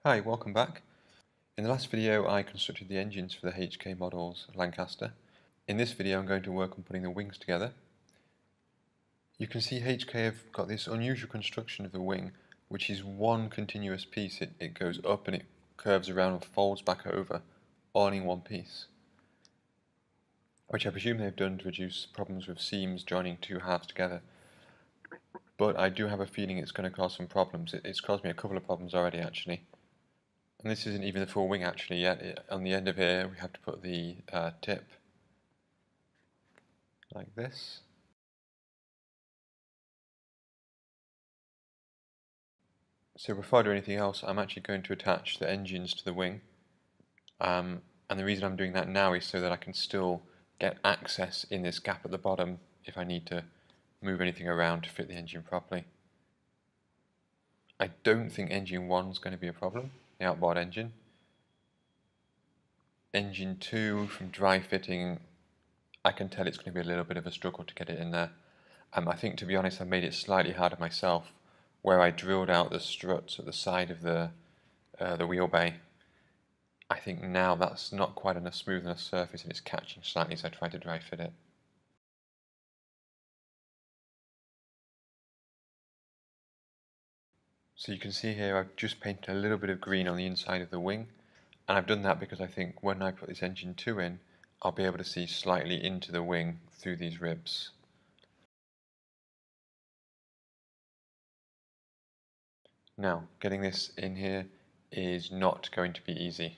Hi, welcome back. In the last video I constructed the engines for the HK models Lancaster. In this video I'm going to work on putting the wings together. You can see HK have got this unusual construction of the wing, which is one continuous piece. It goes up and it curves around and folds back over, all in one piece, which I presume they've done to reduce problems with seams joining two halves together. But I do have a feeling it's going to cause some problems. It's caused me a couple of problems already actually. And this isn't even the full wing actually yet. On the end of here we have to put the tip like this. So before I do anything else, I'm actually going to attach the engines to the wing. And the reason I'm doing that now is so that I can still get access in this gap at the bottom if I need to move anything around to fit the engine properly. I don't think engine 1 is going to be a problem, the outboard engine. Engine 2, from dry fitting, I can tell it's going to be a little bit of a struggle to get it in there. I think, to be honest, I made it slightly harder myself, where I drilled out the struts at the side of the wheel bay. I think now that's not quite enough smooth enough surface and it's catching slightly as I try to dry fit it. So you can see here I've just painted a little bit of green on the inside of the wing, and I've done that because I think when I put this engine 2 in, I'll be able to see slightly into the wing through these ribs. Now, getting this in here is not going to be easy.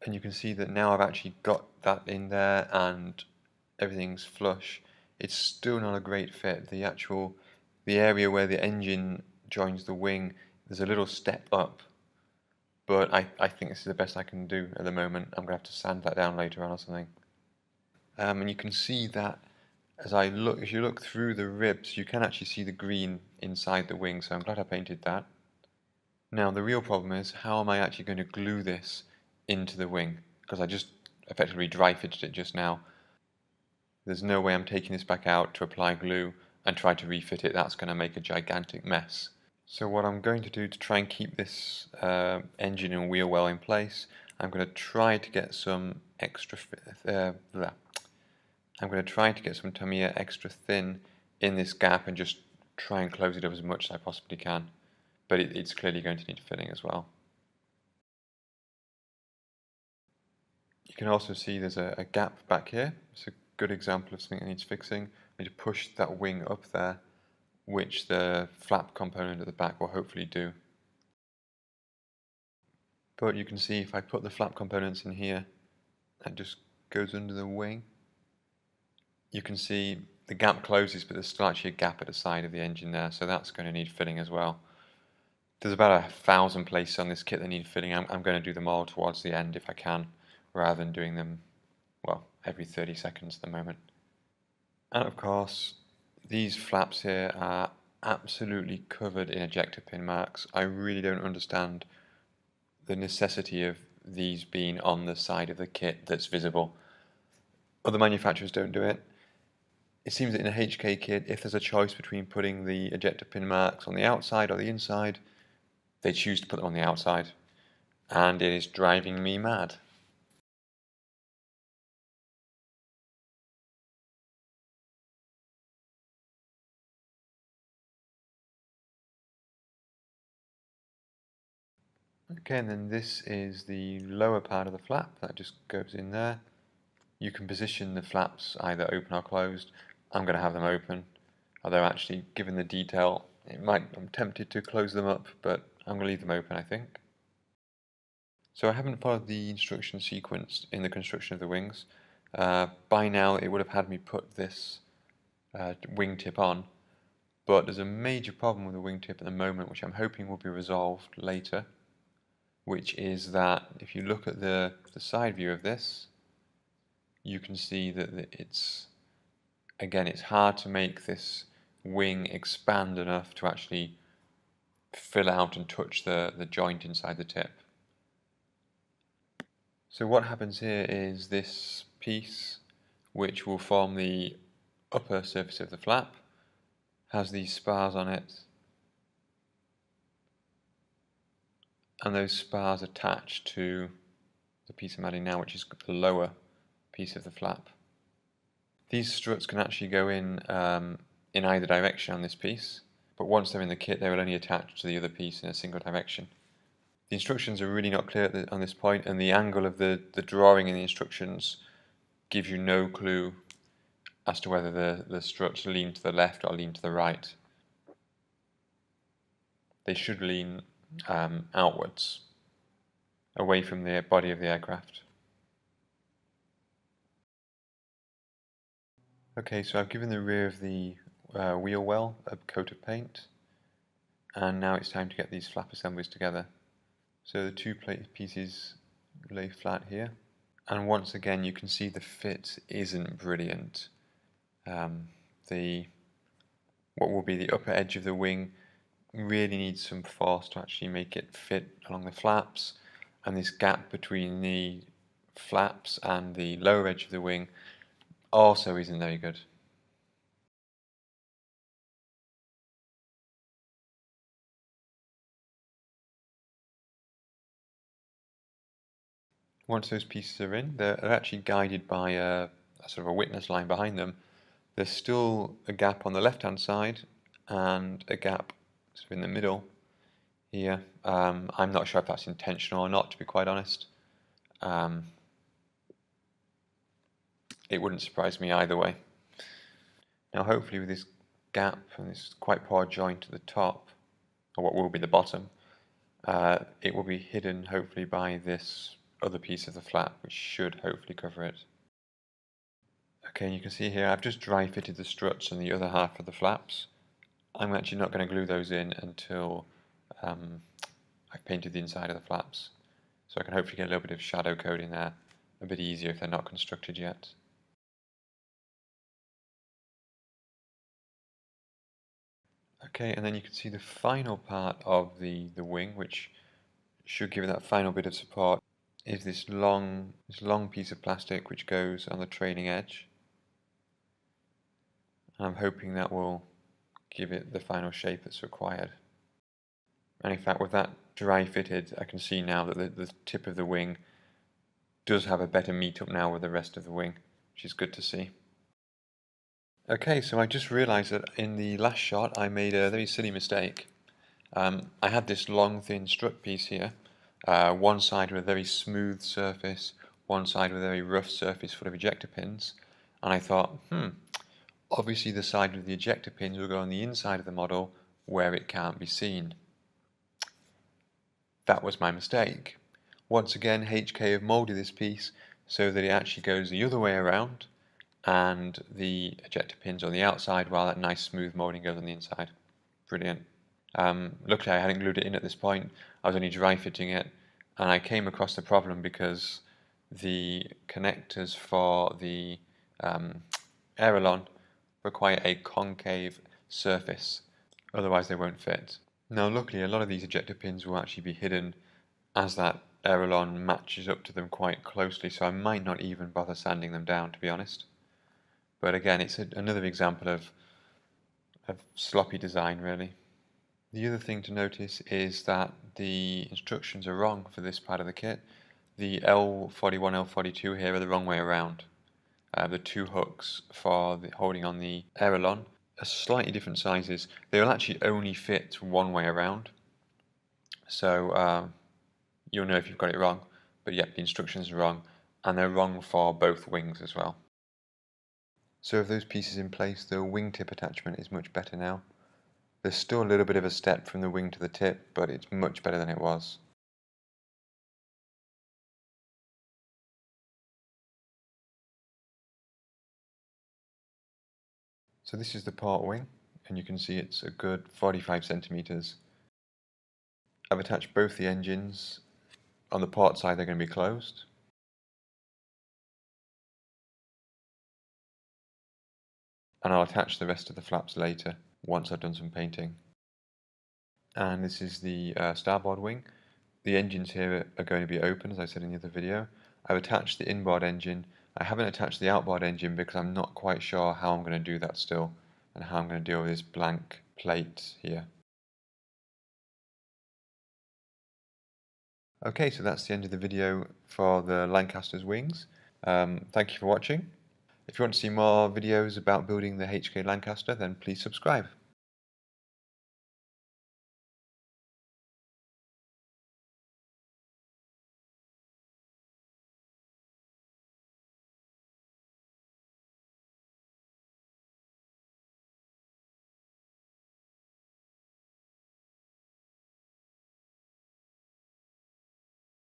And you can see that now I've actually got that in there and everything's flush. It's still not a great fit. The area where the engine joins the wing, there's a little step up, but I think this is the best I can do at the moment. I'm going to have to sand that down later on or something. And you can see that as you look through the ribs, you can actually see the green inside the wing, so I'm glad I painted that. Now the real problem is, how am I actually going to glue this into the wing? Because I just effectively dry fitted it just now. There's no way I'm taking this back out to apply glue and try to refit it. That's going to make a gigantic mess. So what I'm going to do to try and keep this engine and wheel well in place, I'm going to try to get some Tamiya extra thin in this gap and just try and close it up as much as I possibly can. But it's clearly going to need filling as well. You can also see there's a gap back here. It's a good example of something that needs fixing. I need to push that wing up there, which the flap component at the back will hopefully do. But you can see if I put the flap components in here, that just goes under the wing. You can see the gap closes, but there's still actually a gap at the side of the engine there, so that's going to need filling as well. There's about 1,000 places on this kit that need filling. I'm going to do them all towards the end if I can, rather than doing them, well, every 30 seconds at the moment. And of course, these flaps here are absolutely covered in ejector pin marks. I really don't understand the necessity of these being on the side of the kit that's visible. Other manufacturers don't do it. It seems that in a HK kit, if there's a choice between putting the ejector pin marks on the outside or the inside, they choose to put them on the outside, and it is driving me mad. Okay, and then this is the lower part of the flap that just goes in there. You can position the flaps either open or closed. I'm going to have them open, although actually, given the detail, I'm tempted to close them up, but I'm going to leave them open, I think. So I haven't followed the instruction sequence in the construction of the wings. By now it would have had me put this wingtip on, But there's a major problem with the wingtip at the moment, which I'm hoping will be resolved later, which is that if you look at the side view of this, you can see that it's hard to make this wing expand enough to actually fill out and touch the joint inside the tip. So what happens here is this piece, which will form the upper surface of the flap, has these spars on it, and those spars attach to the piece I'm adding now, which is the lower piece of the flap. These struts can actually go in either direction on this piece, but once they're in the kit they will only attach to the other piece in a single direction. The instructions are really not clear on this point, and the angle of the drawing in the instructions gives you no clue as to whether the struts lean to the left or lean to the right. They should lean outwards, away from the body of the aircraft. Okay, so I've given the rear of the wheel well a coat of paint, and now it's time to get these flap assemblies together. So the two plate pieces lay flat here, and once again you can see the fit isn't brilliant. What will be the upper edge of the wing really needs some force to actually make it fit along the flaps, and this gap between the flaps and the lower edge of the wing also isn't very good. Once those pieces are in, they're actually guided by a sort of a witness line behind them. There's still a gap on the left hand side and a gap sort of in the middle here. I'm not sure if that's intentional or not, to be quite honest. It wouldn't surprise me either way. Now hopefully with this gap and this quite poor joint at the top, or what will be the bottom, it will be hidden hopefully by this other piece of the flap, which should hopefully cover it. Okay, you can see here I've just dry fitted the struts and the other half of the flaps. I'm actually not going to glue those in until I've painted the inside of the flaps, so I can hopefully get a little bit of shadow code in there a bit easier if they're not constructed yet. Okay, and then you can see the final part of the wing, which should give it that final bit of support, is this long piece of plastic which goes on the trailing edge. I'm hoping that will give it the final shape that's required. And in fact, with that dry fitted, I can see now that the tip of the wing does have a better meet up now with the rest of the wing, which is good to see. Okay, so I just realized that in the last shot I made a very silly mistake. I had this long thin strut piece here, one side with a very smooth surface, one side with a very rough surface full of ejector pins, and I thought, obviously the side with the ejector pins will go on the inside of the model where it can't be seen. That was my mistake. Once again, HK have moulded this piece so that it actually goes the other way around, and the ejector pins on the outside while that nice smooth moulding goes on the inside. Brilliant. Luckily I hadn't glued it in at this point, I was only dry fitting it, and I came across the problem because the connectors for the aileron require a concave surface, otherwise they won't fit. Now luckily a lot of these ejector pins will actually be hidden as that aileron matches up to them quite closely, so I might not even bother sanding them down, to be honest. But again, it's another example of sloppy design, really. The other thing to notice is that the instructions are wrong for this part of the kit. The L41, L42 here are the wrong way around. The two hooks for holding on the aileron are slightly different sizes. They will actually only fit one way around, so you'll know if you've got it wrong. But yeah, the instructions are wrong, and they're wrong for both wings as well. So with those pieces in place, the wingtip attachment is much better now. There's still a little bit of a step from the wing to the tip, but it's much better than it was. So this is the port wing. and you can see it's a good 45 centimeters. I've attached both the engines. On the port side they're going to be closed. And I'll attach the rest of the flaps later once I've done some painting. And this is the starboard wing. The engines here are going to be open, as I said in the other video. I've attached the inboard engine. I haven't attached the outboard engine because I'm not quite sure how I'm going to do that still, and how I'm going to deal with this blank plate here. Okay, so that's the end of the video for the Lancaster's wings. Thank you for watching. If you want to see more videos about building the HK Lancaster, then please subscribe.